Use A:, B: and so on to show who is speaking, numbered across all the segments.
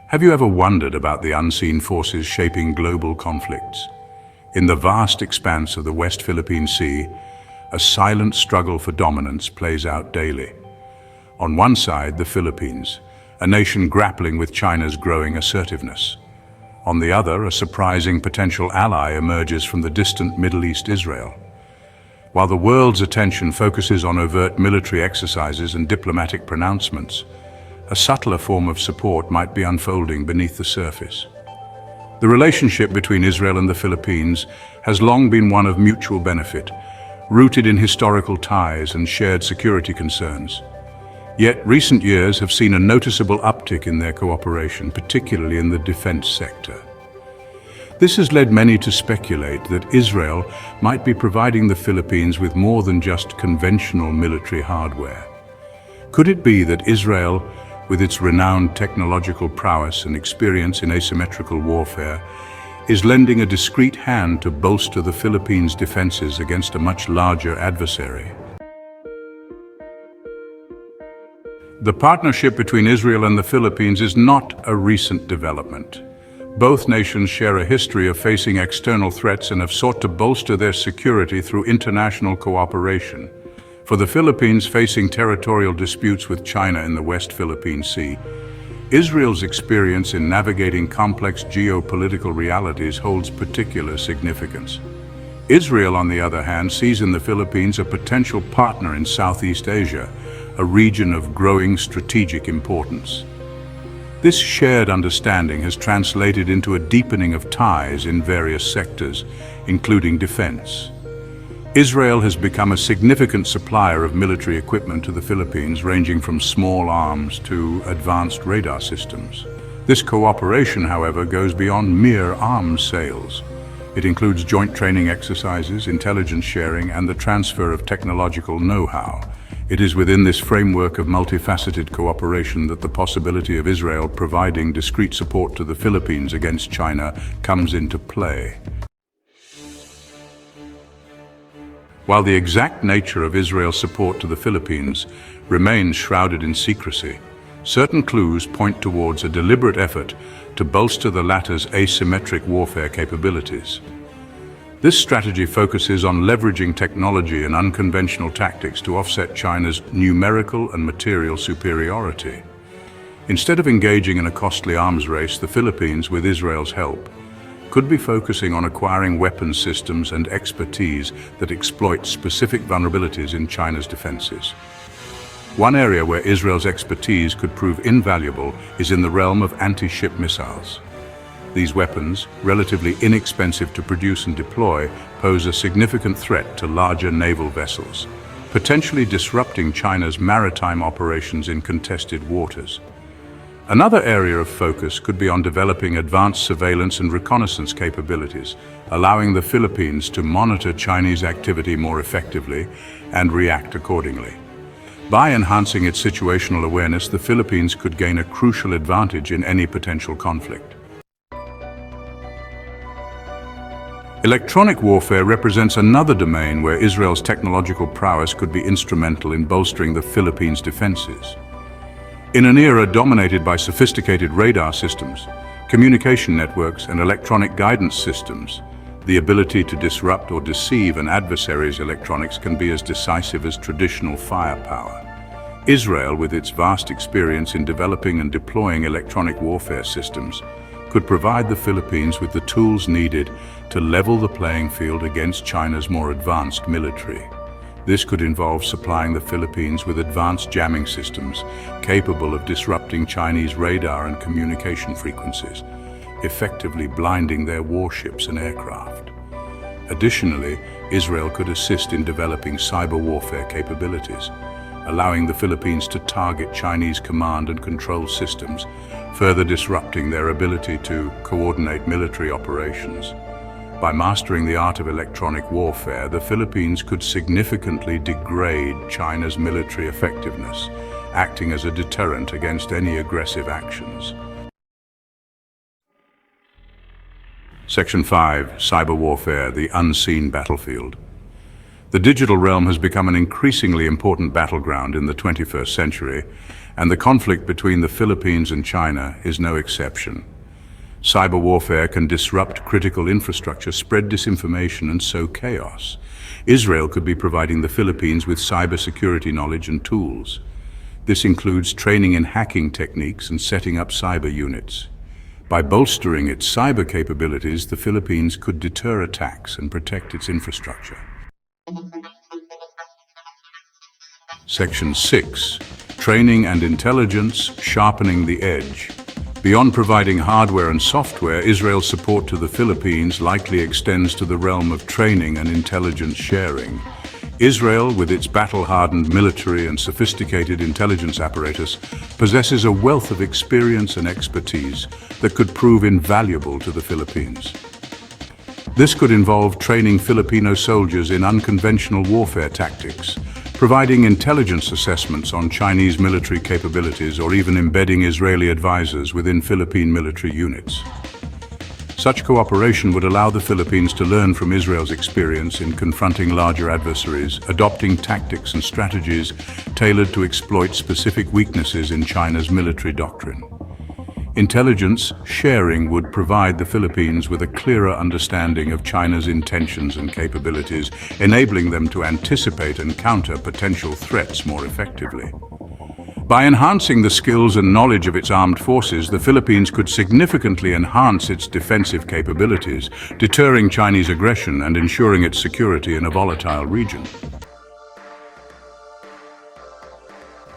A: Have you ever wondered about the unseen forces shaping global conflicts? In the vast expanse of the West Philippine Sea, a silent struggle for dominance plays out daily. On one side, the Philippines, a nation grappling with China's growing assertiveness. On the other, a surprising potential ally emerges from the distant Middle East, Israel. While the world's attention focuses on overt military exercises and diplomatic pronouncements, a subtler form of support might be unfolding beneath the surface. The relationship between Israel and the Philippines has long been one of mutual benefit, rooted in historical ties and shared security concerns. Yet recent years have seen a noticeable uptick in their cooperation, particularly in the defense sector. This has led many to speculate that Israel might be providing the Philippines with more than just conventional military hardware. Could it be that Israel, with its renowned technological prowess and experience in asymmetrical warfare, is lending a discreet hand to bolster the Philippines' defenses against a much larger adversary? The partnership between Israel and the Philippines is not a recent development. Both nations share a history of facing external threats and have sought to bolster their security through international cooperation. For the Philippines facing territorial disputes with China in the West Philippine Sea, Israel's experience in navigating complex geopolitical realities holds particular significance. Israel, on the other hand, sees in the Philippines a potential partner in Southeast Asia, a region of growing strategic importance. This shared understanding has translated into a deepening of ties in various sectors, including defense. Israel has become a significant supplier of military equipment to the Philippines, ranging from small arms to advanced radar systems. This cooperation, however, goes beyond mere arms sales. It includes joint training exercises, intelligence sharing, and the transfer of technological know-how. It is within this framework of multifaceted cooperation that the possibility of Israel providing discreet support to the Philippines against China comes into play. While the exact nature of Israel's support to the Philippines remains shrouded in secrecy, certain clues point towards a deliberate effort to bolster the latter's asymmetric warfare capabilities. This strategy focuses on leveraging technology and unconventional tactics to offset China's numerical and material superiority. Instead of engaging in a costly arms race, the Philippines, with Israel's help, could be focusing on acquiring weapons systems and expertise that exploit specific vulnerabilities in China's defenses. One area where Israel's expertise could prove invaluable is in the realm of anti-ship missiles. These weapons, relatively inexpensive to produce and deploy, pose a significant threat to larger naval vessels, potentially disrupting China's maritime operations in contested waters. Another area of focus could be on developing advanced surveillance and reconnaissance capabilities, allowing the Philippines to monitor Chinese activity more effectively and react accordingly. By enhancing its situational awareness, the Philippines could gain a crucial advantage in any potential conflict. Electronic warfare represents another domain where Israel's technological prowess could be instrumental in bolstering the Philippines' defenses. In an era dominated by sophisticated radar systems, communication networks, and electronic guidance systems, the ability to disrupt or deceive an adversary's electronics can be as decisive as traditional firepower. Israel, with its vast experience in developing and deploying electronic warfare systems, could provide the Philippines with the tools needed to level the playing field against China's more advanced military. This could involve supplying the Philippines with advanced jamming systems capable of disrupting Chinese radar and communication frequencies, effectively blinding their warships and aircraft. Additionally, Israel could assist in developing cyber warfare capabilities, allowing the Philippines to target Chinese command and control systems, further disrupting their ability to coordinate military operations. By mastering the art of electronic warfare, the Philippines could significantly degrade China's military effectiveness, acting as a deterrent against any aggressive actions. Section 5. Cyber Warfare, the Unseen Battlefield. The digital realm has become an increasingly important battleground in the 21st century, and the conflict between the Philippines and China is no exception. Cyber warfare can disrupt critical infrastructure, spread disinformation, and sow chaos. Israel could be providing the Philippines with cybersecurity knowledge and tools. This includes training in hacking techniques and setting up cyber units. By bolstering its cyber capabilities, the Philippines could deter attacks and protect its infrastructure. Section 6. Training and Intelligence, Sharpening the Edge. Beyond providing hardware and software, Israel's support to the Philippines likely extends to the realm of training and intelligence sharing. Israel, with its battle-hardened military and sophisticated intelligence apparatus, possesses a wealth of experience and expertise that could prove invaluable to the Philippines. This could involve training Filipino soldiers in unconventional warfare tactics, providing intelligence assessments on Chinese military capabilities, or even embedding Israeli advisors within Philippine military units. Such cooperation would allow the Philippines to learn from Israel's experience in confronting larger adversaries, adopting tactics and strategies tailored to exploit specific weaknesses in China's military doctrine. Intelligence sharing would provide the Philippines with a clearer understanding of China's intentions and capabilities, enabling them to anticipate and counter potential threats more effectively. By enhancing the skills and knowledge of its armed forces, the Philippines could significantly enhance its defensive capabilities, deterring Chinese aggression and ensuring its security in a volatile region.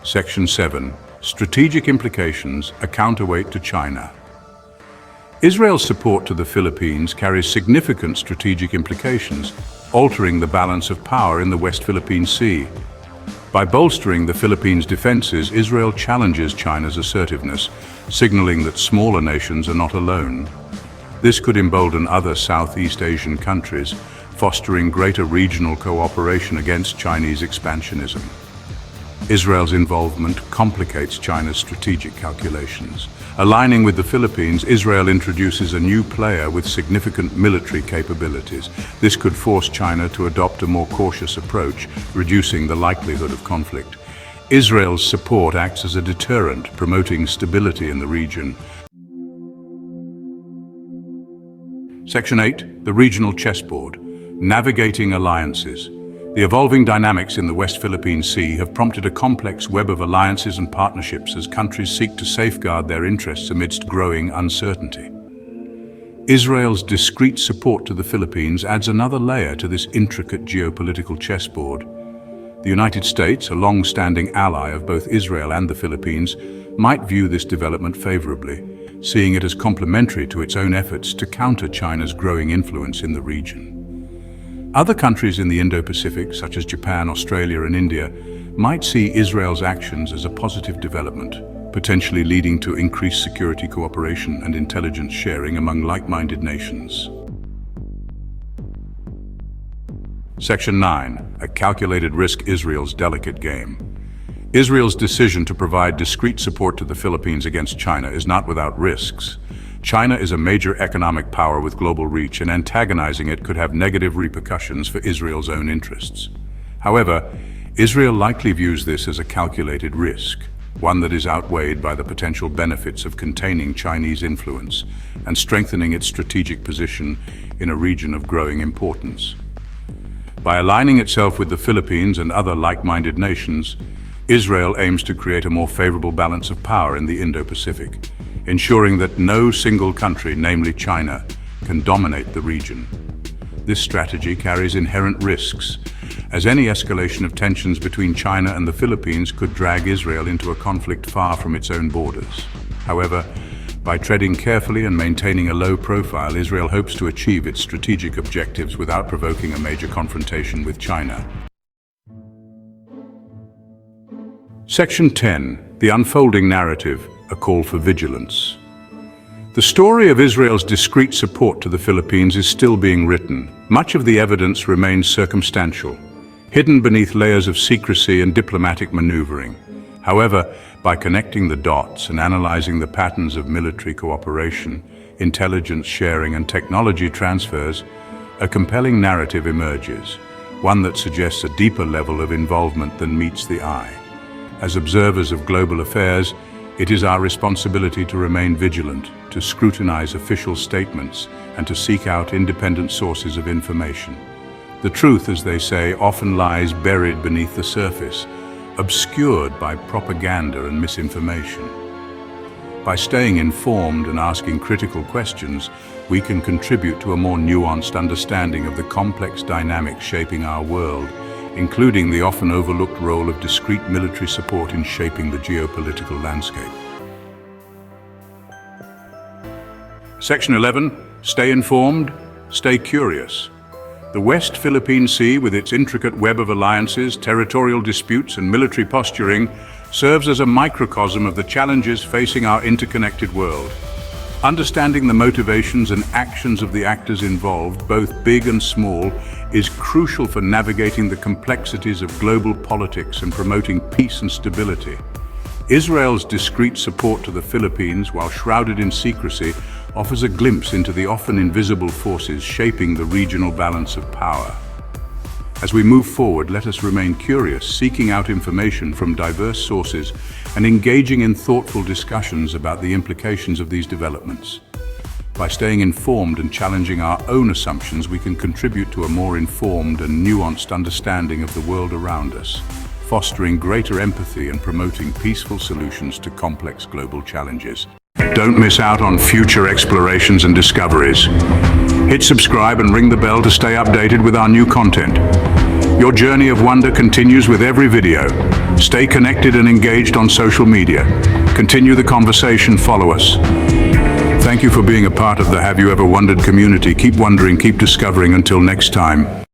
A: Section 7. Strategic Implications, a Counterweight to China. Israel's support to the Philippines carries significant strategic implications, altering the balance of power in the West Philippine Sea. By bolstering the Philippines' defenses, Israel challenges China's assertiveness, signaling that smaller nations are not alone. This could embolden other Southeast Asian countries, fostering greater regional cooperation against Chinese expansionism. Israel's involvement complicates China's strategic calculations. Aligning with the Philippines, Israel introduces a new player with significant military capabilities. This could force China to adopt a more cautious approach, reducing the likelihood of conflict. Israel's support acts as a deterrent, promoting stability in the region. Section 8. The Regional Chessboard. Navigating Alliances. The evolving dynamics in the West Philippine Sea have prompted a complex web of alliances and partnerships as countries seek to safeguard their interests amidst growing uncertainty. Israel's discreet support to the Philippines adds another layer to this intricate geopolitical chessboard. The United States, a long-standing ally of both Israel and the Philippines, might view this development favorably, seeing it as complementary to its own efforts to counter China's growing influence in the region. Other countries in the Indo-Pacific, such as Japan, Australia, and India, might see Israel's actions as a positive development, potentially leading to increased security cooperation and intelligence sharing among like-minded nations. Section 9. A calculated risk, Israel's delicate game. Israel's decision to provide discreet support to the Philippines against China is not without risks. China is a major economic power with global reach, and antagonizing it could have negative repercussions for Israel's own interests. However, Israel likely views this as a calculated risk, one that is outweighed by the potential benefits of containing Chinese influence and strengthening its strategic position in a region of growing importance. By aligning itself with the Philippines and other like-minded nations, Israel aims to create a more favorable balance of power in the Indo-Pacific, ensuring that no single country, namely China, can dominate the region. This strategy carries inherent risks, as any escalation of tensions between China and the Philippines could drag Israel into a conflict far from its own borders. However, by treading carefully and maintaining a low profile, Israel hopes to achieve its strategic objectives without provoking a major confrontation with China. Section 10. The Unfolding Narrative, a Call for Vigilance. The story of Israel's discreet support to the Philippines is still being written. Much of the evidence remains circumstantial, hidden beneath layers of secrecy and diplomatic maneuvering. However, by connecting the dots and analyzing the patterns of military cooperation, intelligence sharing, and technology transfers, a compelling narrative emerges, one that suggests a deeper level of involvement than meets the eye. As observers of global affairs, it is our responsibility to remain vigilant, to scrutinize official statements, and to seek out independent sources of information. The truth, as they say, often lies buried beneath the surface, obscured by propaganda and misinformation. By staying informed and asking critical questions, we can contribute to a more nuanced understanding of the complex dynamics shaping our world, including the often overlooked role of discreet military support in shaping the geopolitical landscape. Section 11. Stay informed, stay curious. The West Philippine Sea, with its intricate web of alliances, territorial disputes, and military posturing, serves as a microcosm of the challenges facing our interconnected world. Understanding the motivations and actions of the actors involved, both big and small, is crucial for navigating the complexities of global politics and promoting peace and stability. Israel's discreet support to the Philippines, while shrouded in secrecy, offers a glimpse into the often invisible forces shaping the regional balance of power. As we move forward, let us remain curious, seeking out information from diverse sources and engaging in thoughtful discussions about the implications of these developments. By staying informed and challenging our own assumptions, we can contribute to a more informed and nuanced understanding of the world around us, fostering greater empathy and promoting peaceful solutions to complex global challenges. Don't miss out on future explorations and discoveries. Hit subscribe and ring the bell to stay updated with our new content. Your journey of wonder continues with every video. Stay connected and engaged on social media. Continue the conversation, follow us. Thank you for being a part of the Have You Ever Wondered community. Keep wondering, keep discovering. Until next time.